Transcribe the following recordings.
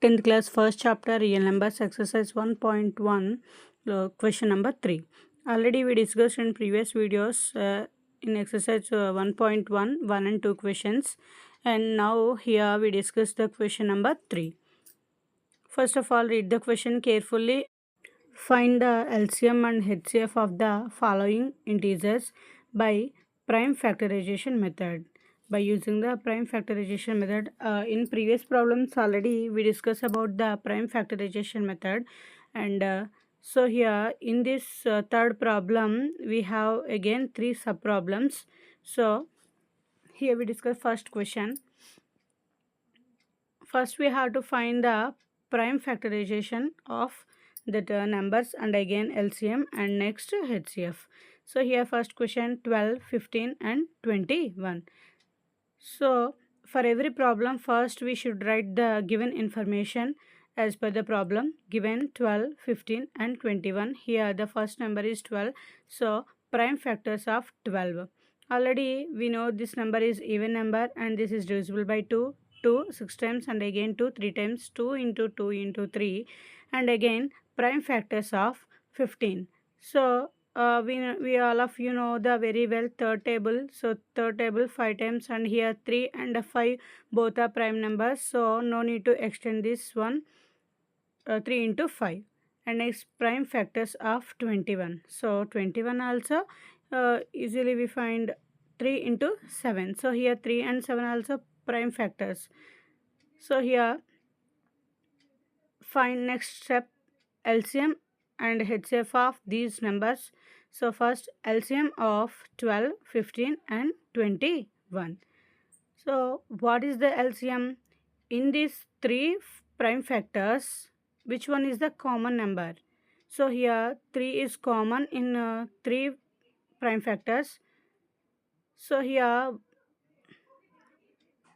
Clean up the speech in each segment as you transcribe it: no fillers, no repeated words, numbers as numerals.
10th class first chapter real numbers exercise 1.1 question number 3. Already we discussed in previous videos in exercise 1.1 1 and 2 questions, and now here we discuss the question number 3. First of all, read the question carefully. Find the LCM and HCF of the following integers by prime factorization method. By using the prime factorization method, in previous problems already we discussed about the prime factorization method, and so here in this third problem we have again 3 sub problems. So here we discuss first question. First we have to find the prime factorization of the numbers and again LCM and next HCF. So here first question 12, 15 and 21. So for every problem first we should write the given information as per the problem. Given 12, 15 and 21. Here the first number is 12. So prime factors of 12. Already we know this number is even number and this is divisible by 2. 2 6 times and again 2 3 times, 2 into 2 into 3, and again prime factors of 15. So we all of you know the very well third table. So third table 5 times and here 3 and 5 both are prime numbers, so no need to extend this one. 3 into 5, and next prime factors of 21. So 21 also easily we find 3 into 7. So here 3 and 7 also prime factors. So here find next step LCM and HCF of these numbers. So first LCM of 12, 15 and 21. So what is the LCM? In these 3 prime factors, which one is the common number? So here 3 is common in 3 prime factors. So here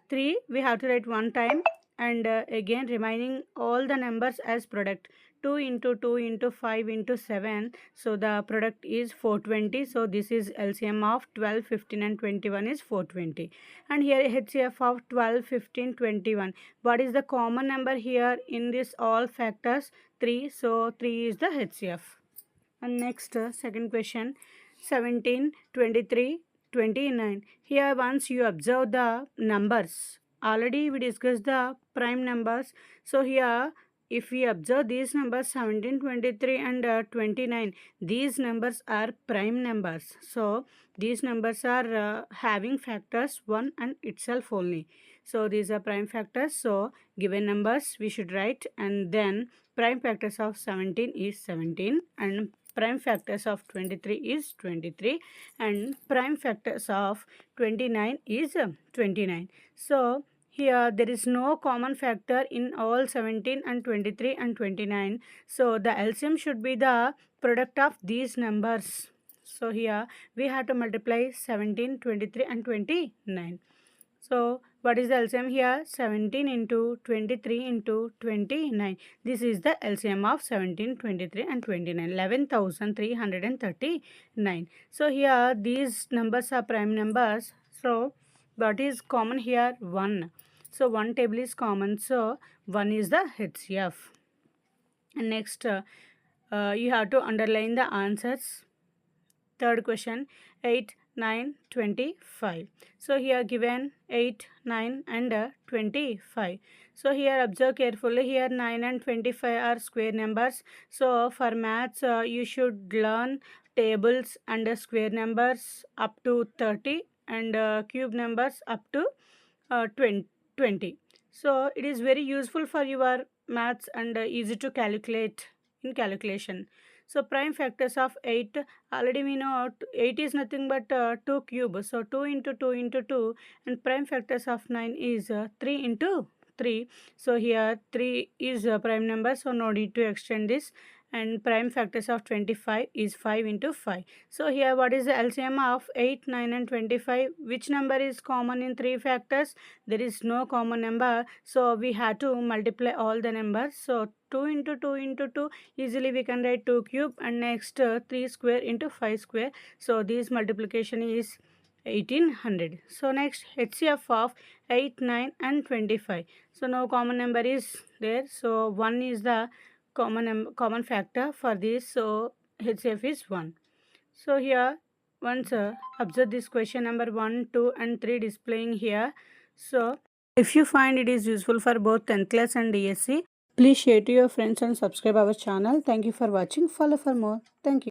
3 we have to write one time, and again remaining all the numbers as product. 2 into 2 into 5 into 7, so the product is 420. So this is LCM of 12, 15 and 21 is 420. And here HCF of 12, 15, 21. What is the common number here in this all factors? 3. So 3 is the HCF. And next second question 17, 23, 29. Here once you observe the numbers, already we discussed the prime numbers. So here if we observe these numbers 17, 23 and 29, these numbers are prime numbers. So these numbers are having factors 1 and itself only. So these are prime factors. So given numbers we should write, and then prime factors of 17 is 17 and prime factors of 23 is 23 and prime factors of 29 is 29. So here there is no common factor in all 17 and 23 and 29. So the LCM should be the product of these numbers. So here we have to multiply 17, 23 and 29. So what is the LCM here? 17 into 23 into 29. This is the LCM of 17, 23 and 29. 11,339. So here these numbers are prime numbers. So what is common here? 1. So one table is common. So 1 is the HCF. And next you have to underline the answers. Third question 8, 9, 25. So here given 8, 9 and 25. So here observe carefully, here 9 and 25 are square numbers. So for maths you should learn tables and square numbers up to 30 and cube numbers up to 20. So it is very useful for your maths and easy to calculate in calculation. So prime factors of 8, already we know 8 is nothing but 2 cube. So 2 into 2 into 2, and prime factors of 9 is 3 into 3. So here 3 is a prime number, so no need to extend this. And prime factors of 25 is 5 into 5. So here what is the LCM of 8, 9 and 25? Which number is common in 3 factors? There is no common number. So we have to multiply all the numbers. So 2 into 2 into 2, easily we can write 2 cube, and next 3 square into 5 square. So this multiplication is 1800. So next HCF of 8, 9 and 25. So no common number is there. So 1 is the common factor for this. So HCF is 1. So here once observe this question number 1, 2 and 3 displaying here. So if you find it is useful for both 10th class and DSC, please share to your friends and subscribe our channel. Thank you for watching. Follow for more. Thank you.